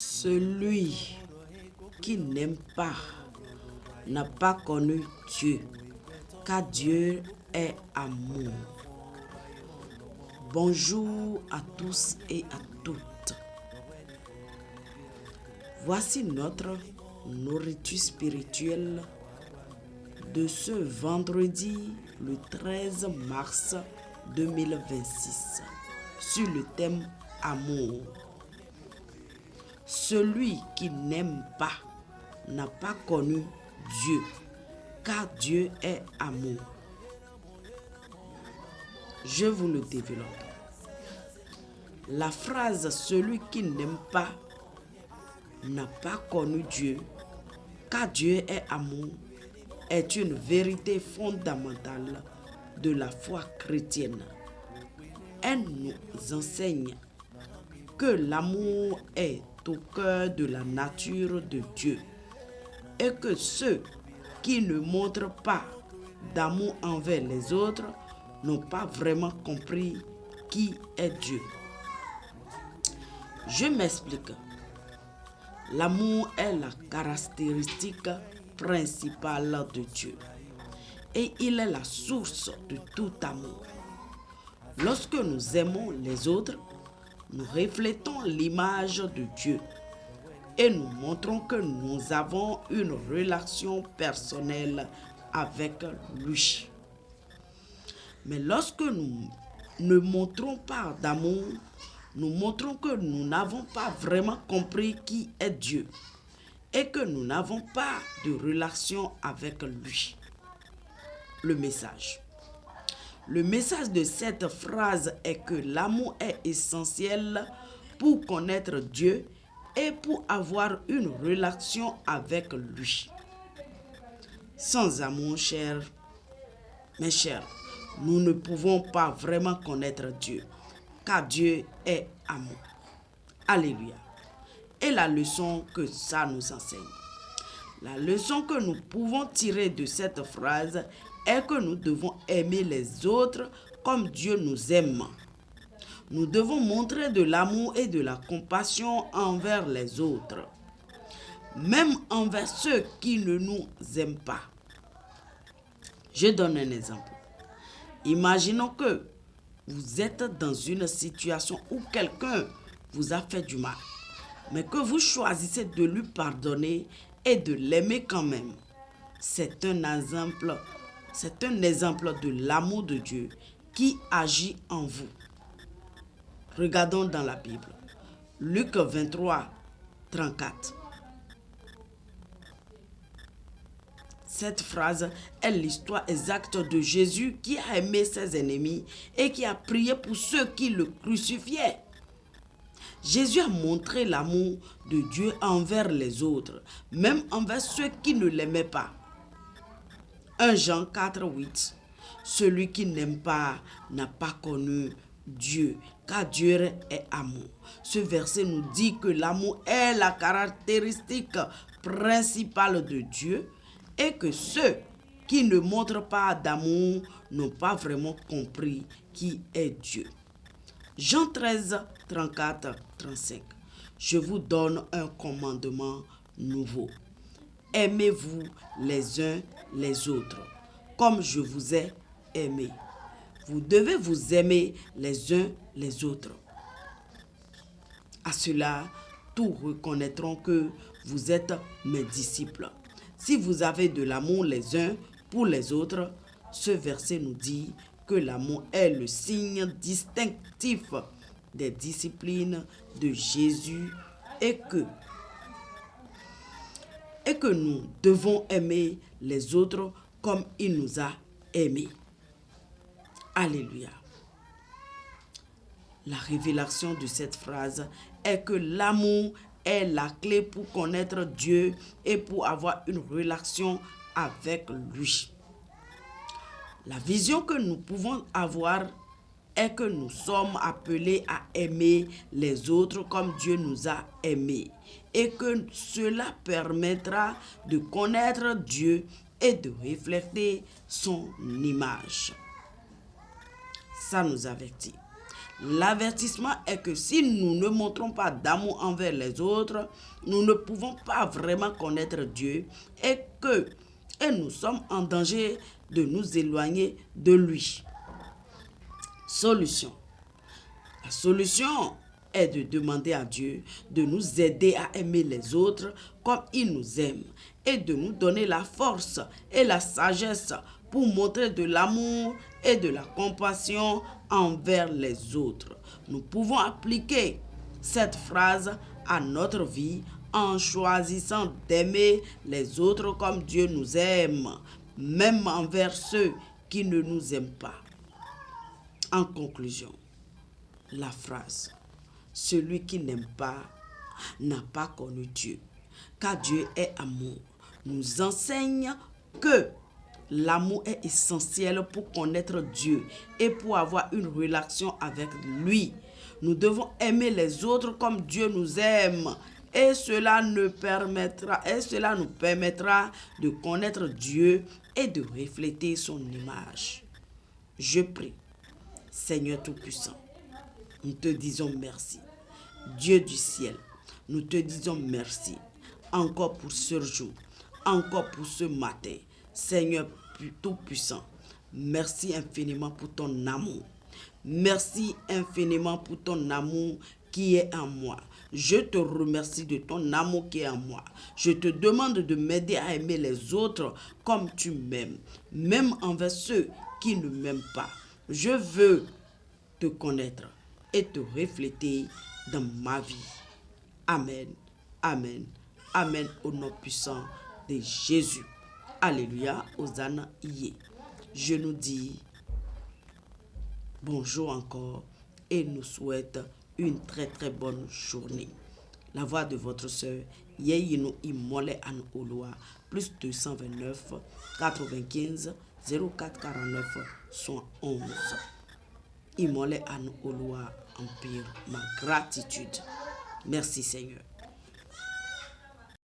Celui qui n'aime pas n'a pas connu Dieu, car Dieu est amour. Bonjour à tous et à toutes. Voici notre nourriture spirituelle de ce vendredi, le 13 mars 2026, sur le thème amour. Celui qui n'aime pas n'a pas connu Dieu, car Dieu est amour. Je vous le développe. La phrase « celui qui n'aime pas n'a pas connu Dieu, car Dieu est amour » est une vérité fondamentale de la foi chrétienne. Elle nous enseigne que l'amour est au cœur de la nature de Dieu et que ceux qui ne montrent pas d'amour envers les autres n'ont pas vraiment compris qui est Dieu. Je m'explique. L'amour est la caractéristique principale de Dieu et il est la source de tout amour. Lorsque nous aimons les autres, nous reflétons l'image de Dieu et nous montrons que nous avons une relation personnelle avec lui. Mais lorsque nous ne montrons pas d'amour, nous montrons que nous n'avons pas vraiment compris qui est Dieu et que nous n'avons pas de relation avec lui. Le message de cette phrase est que l'amour est essentiel pour connaître Dieu et pour avoir une relation avec lui. Sans amour, mes chers, nous ne pouvons pas vraiment connaître Dieu, car Dieu est amour. Alléluia. Et la leçon que ça nous enseigne. La leçon que nous pouvons tirer de cette phrase est que nous devons aimer les autres comme Dieu nous aime. Nous devons montrer de l'amour et de la compassion envers les autres, même envers ceux qui ne nous aiment pas. Je donne un exemple. Imaginons que vous êtes dans une situation où quelqu'un vous a fait du mal, mais que vous choisissez de lui pardonner et de l'aimer quand même. C'est un exemple de l'amour de Dieu qui agit en vous. Regardons dans la Bible. Luc 23, 34. Cette phrase est l'histoire exacte de Jésus qui a aimé ses ennemis et qui a prié pour ceux qui le crucifiaient. Jésus a montré l'amour de Dieu envers les autres, même envers ceux qui ne l'aimaient pas. 1 Jean 4, 8. Celui qui n'aime pas n'a pas connu Dieu, car Dieu est amour. Ce verset nous dit que l'amour est la caractéristique principale de Dieu et que ceux qui ne montrent pas d'amour n'ont pas vraiment compris qui est Dieu. Jean 13, 34, 35. Je vous donne un commandement nouveau. Aimez-vous les uns les autres, comme je vous ai aimé. Vous devez vous aimer les uns les autres. À cela, tous reconnaîtront que vous êtes mes disciples. Si vous avez de l'amour les uns pour les autres, ce verset nous dit que l'amour est le signe distinctif des disciplines de Jésus et que nous devons aimer les autres comme il nous a aimés. Alléluia. La révélation de cette phrase est que l'amour est la clé pour connaître Dieu et pour avoir une relation avec lui. La vision que nous pouvons avoir est que nous sommes appelés à aimer les autres comme Dieu nous a aimés et que cela permettra de connaître Dieu et de refléter son image. Ça nous avertit. L'avertissement est que si nous ne montrons pas d'amour envers les autres, nous ne pouvons pas vraiment connaître Dieu et nous sommes en danger de nous éloigner de lui. Solution. La solution est de demander à Dieu de nous aider à aimer les autres comme il nous aime et de nous donner la force et la sagesse pour montrer de l'amour et de la compassion envers les autres. Nous pouvons appliquer cette phrase à notre vie en choisissant d'aimer les autres comme Dieu nous aime, même envers ceux qui ne nous aiment pas. En conclusion, la phrase « Celui qui n'aime pas n'a pas connu Dieu, car Dieu est amour » nous enseigne que l'amour est essentiel pour connaître Dieu et pour avoir une relation avec lui. Nous devons aimer les autres comme Dieu nous aime et cela nous permettra de connaître Dieu et de refléter son image. Je prie, Seigneur Tout-Puissant, nous te disons merci. Dieu du ciel, nous te disons merci encore pour ce jour, encore pour ce matin. Seigneur Tout-Puissant, merci infiniment pour ton amour. Merci infiniment pour ton amour qui est en moi. Je te remercie de ton amour qui est en moi. Je te demande de m'aider à aimer les autres comme tu m'aimes, même envers ceux qui ne m'aiment pas. Je veux te connaître et te refléter dans ma vie. Amen, amen, amen au nom puissant de Jésus. Alléluia, Hosanna, Ié. Je nous dis bonjour encore et nous souhaite une très très bonne journée. La voix de votre sœur Yeyino Imole Anne Oloa, plus 229 95 04 49 111. Imole Anne Oloa, Empire, ma gratitude. Merci Seigneur.